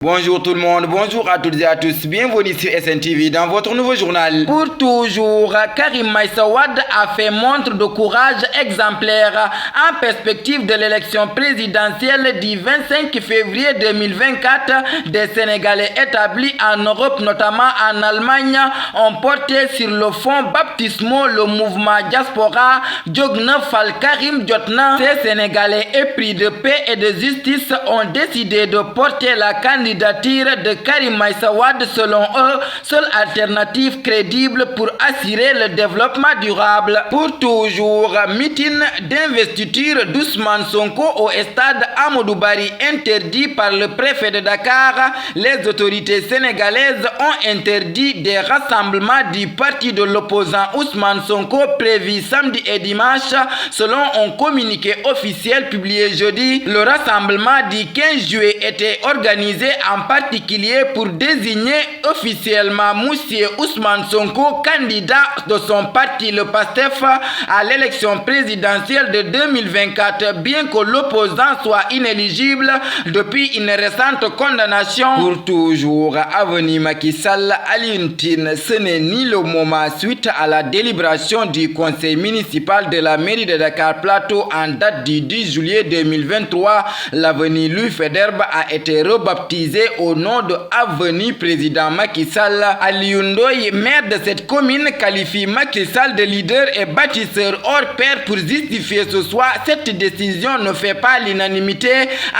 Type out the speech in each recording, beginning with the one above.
Bonjour tout le monde, bonjour à toutes et à tous, bienvenue sur SNTV dans votre nouveau journal. Pour toujours, Karim Meïssa Wade a fait montre de courage exemplaire en perspective de l'élection présidentielle du 25 février 2024. Des Sénégalais établis en Europe, notamment en Allemagne, ont porté sur le fond baptismaux le mouvement Diaspora Jogna Fal Karim Jotna. Ces Sénégalais épris de paix et de justice ont décidé de porter la candidature de Karim Meïssa Wade, selon eux, seule alternative crédible pour assurer le développement durable. Pour toujours, meeting d'investiture d'Ousmane Sonko au stade Amadou Barry interdit par le préfet de Dakar. Les autorités sénégalaises ont interdit des rassemblements du parti de l'opposant Ousmane Sonko prévus samedi et dimanche, selon un communiqué officiel publié jeudi. Le rassemblement du 15 juillet était organisé en particulier pour désigner officiellement Monsieur Ousmane Sonko, candidat de son parti le PASTEF à l'élection présidentielle de 2024, bien que l'opposant soit inéligible depuis une récente condamnation. Pour toujours, avenue Macky Sall, Alioune Tine, ce n'est ni le moment suite à la délibération du conseil municipal de la mairie de Dakar Plateau en date du 10 juillet 2023. L'avenue Louis Faidherbe a été rebaptisée au nom de avenue président Macky Sall. Alioune Ndoye, maire de cette commune, qualifie Macky Sall de leader et bâtisseur hors pair pour justifier ce soir. Cette décision ne fait pas l'unanimité.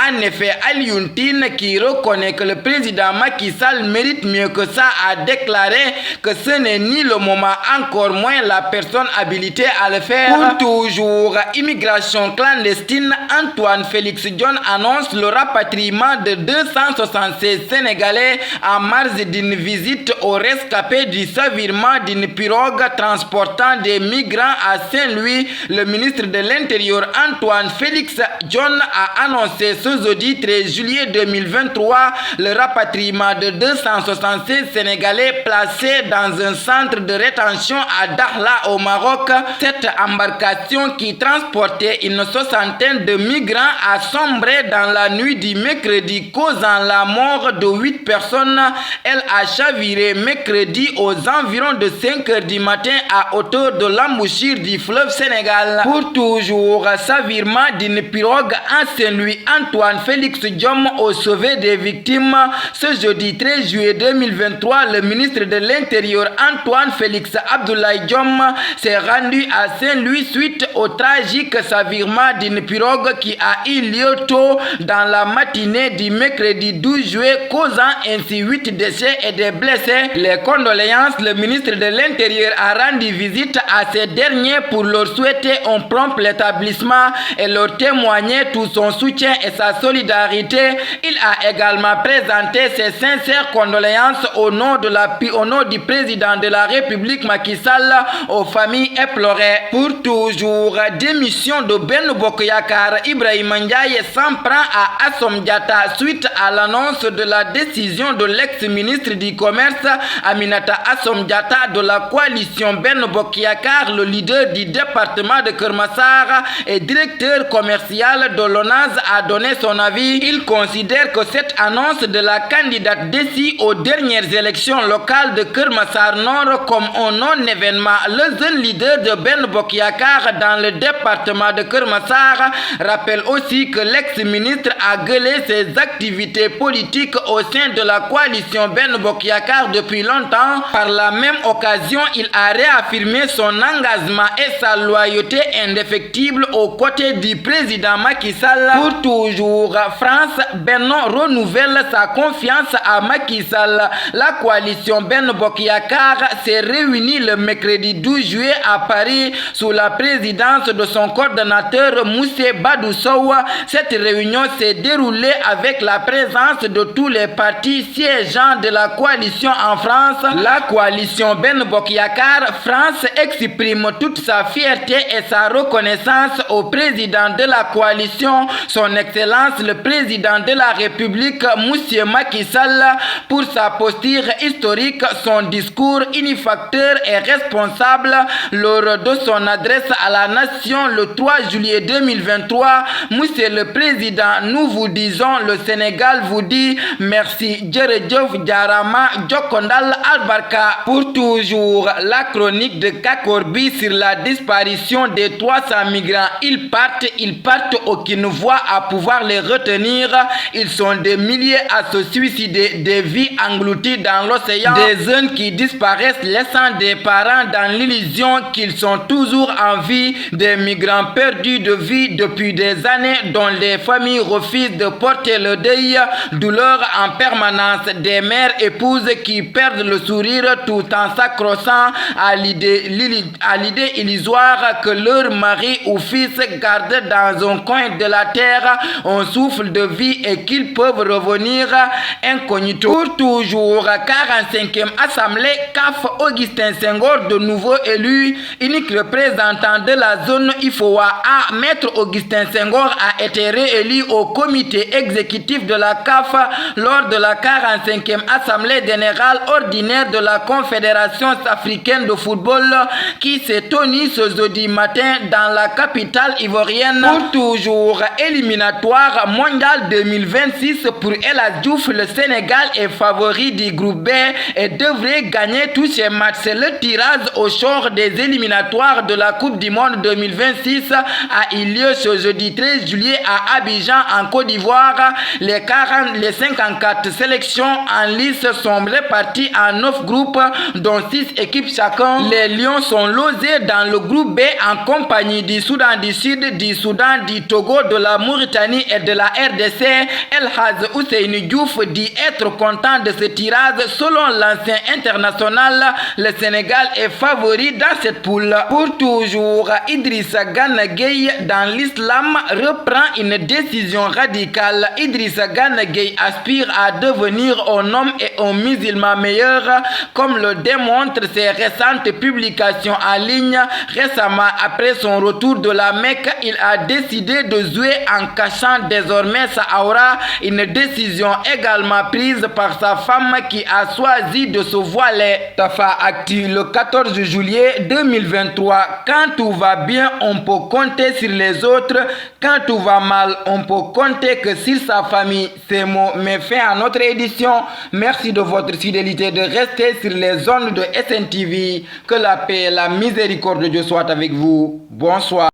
En effet, Alioune Tine, qui reconnaît que le président Macky Sall mérite mieux que ça, a déclaré que ce n'est ni le moment, encore moins la personne habilitée à le faire. Pour toujours, immigration clandestine, Antoine Félix Diome annonce le rapatriement de 276 Sénégalais en marge d'une visite au rescapé du chavirement d'une pirogue transportant des migrants à Saint-Louis. Le ministre de l'Intérieur Antoine Félix Diome a annoncé ce jeudi 13 juillet 2023 le rapatriement de 276 Sénégalais placés dans un centre de rétention à Dakhla au Maroc. Cette embarcation qui transportait une soixantaine de migrants a sombré dans la nuit du mercredi, causant la mort de 8 personnes. Elle a chaviré mercredi aux environs de 5 h du matin à hauteur de l'embouchure du fleuve Sénégal. Pour toujours, chavirement d'une pirogue en Saint-Louis, Antoine Félix Diome au sauvé des victimes. Ce jeudi 13 juillet 2023, le ministre de l'Intérieur Antoine Félix Abdoulaye Diome s'est rendu à Saint-Louis suite au tragique chavirement d'une pirogue qui a eu lieu tôt dans la matinée du mercredi 12 juillet, causant ainsi 8 décès et des blessés. Les condoléances, le ministre de l'Intérieur a rendu visite à ces derniers pour leur souhaiter un prompt rétablissement et leur témoigner tout son soutien et sa solidarité. Il a également présenté ses sincères condoléances au nom du président de la République Macky Sall aux familles éplorées. Pour toujours, démission de Ben Bokk Yakaar, Ibrahima Ndiaye s'en prend à Assome Diatta suite à l'annonce de la décision de l'ex-ministre du Commerce Aminata Assome Diatta de la coalition Ben Bokk Yakaar. Le leader du département de Keur Massar et directeur commercial de l'ONAS a donné son avis. Il considère que cette annonce de la candidate déçue aux dernières élections locales de Keur Massar Nord comme un non-événement. Le jeune leader de Ben Bokk Yakaar dans le département de Keur Massar rappelle aussi que l'ex-ministre a gueulé ses activités politiques au sein de la coalition Ben Bokk Yakaar depuis longtemps. Par la même occasion, il a réaffirmé son engagement et sa loyauté indéfectible aux côtés du président Macky Sall. Pour toujours, France, Benno renouvelle sa confiance à Macky Sall. La coalition Ben Bokk Yakaar s'est réunie le mercredi 12 juillet à Paris sous la présidence de son coordonnateur Moussé Badou Sow. Cette réunion s'est déroulée avec la présence de tous les partis siégeants de la coalition en France. La coalition Ben Bokk Yakaar France exprime toute sa fierté et sa reconnaissance au président de la coalition, son Excellence le président de la République, Monsieur Macky Sall, pour sa posture historique, son discours unifacteur et responsable lors de son adresse à la nation le 3 juillet 2023. Monsieur le Président, nous vous disons, le Sénégal Sénégal vous dit merci. Djeredjof Djarama Djokondal Albarka. Pour toujours, la chronique de Kakorbi sur la disparition des 300 migrants. Ils partent, aucune voix à pouvoir les retenir. Ils sont des milliers à se suicider, des vies englouties dans l'océan, des jeunes qui disparaissent laissant des parents dans l'illusion qu'ils sont toujours en vie, des migrants perdus de vie depuis des années dont les familles refusent de porter le deuil, douleur en permanence, des mères épouses qui perdent le sourire tout en s'accrochant à l'idée illusoire que leur mari ou fils garde dans un coin de la terre un souffle de vie et qu'ils peuvent revenir incognito. Pour toujours, 45e Assemblée CAF Augustin Senghor, de nouveau élu, unique représentant de la zone IFOA A, Maître Augustin Senghor a été réélu au comité exécutif de la CAF lors de la 45e Assemblée générale ordinaire de la Confédération africaine de football qui s'est tenue ce jeudi matin dans la capitale ivoirienne. Pour toujours, éliminatoire mondial 2026 pour El Hadji Diouf, le Sénégal est favori du groupe B et devrait gagner tous ses matchs. C'est le tirage au sort des éliminatoires de la Coupe du Monde 2026 a eu lieu ce jeudi 13 juillet à Abidjan en Côte d'Ivoire. Les 54 sélections en lice sont réparties en 9 groupes dont 6 équipes chacun. Les Lions sont logés dans le groupe B en compagnie du Soudan du Sud, du Soudan, du Togo, de la Mauritanie et de la RDC. El Hadji Ousseynou Diouf dit être content de ce tirage. Selon l'ancien international, le Sénégal est favori dans cette poule. Pour toujours, Idrissa Gana Gueye dans l'islam reprend une décision radicale. Idrissa Gana Gueye aspire à devenir un homme et un musulman meilleur, comme le démontrent ses récentes publications en ligne. Récemment, après son retour de la Mecque, il a décidé de jouer en cachant désormais sa aura, une décision également prise par sa femme qui a choisi de se voiler. Tafa Actu, le 14 juillet 2023. Quand tout va bien, on peut compter sur les autres. Quand tout va mal, on peut compter que sur sa famille. Ces mots mettent fin à notre édition. Merci de votre fidélité, de rester sur les ondes de SNTV. Que la paix et la miséricorde de Dieu soient avec vous. Bonsoir.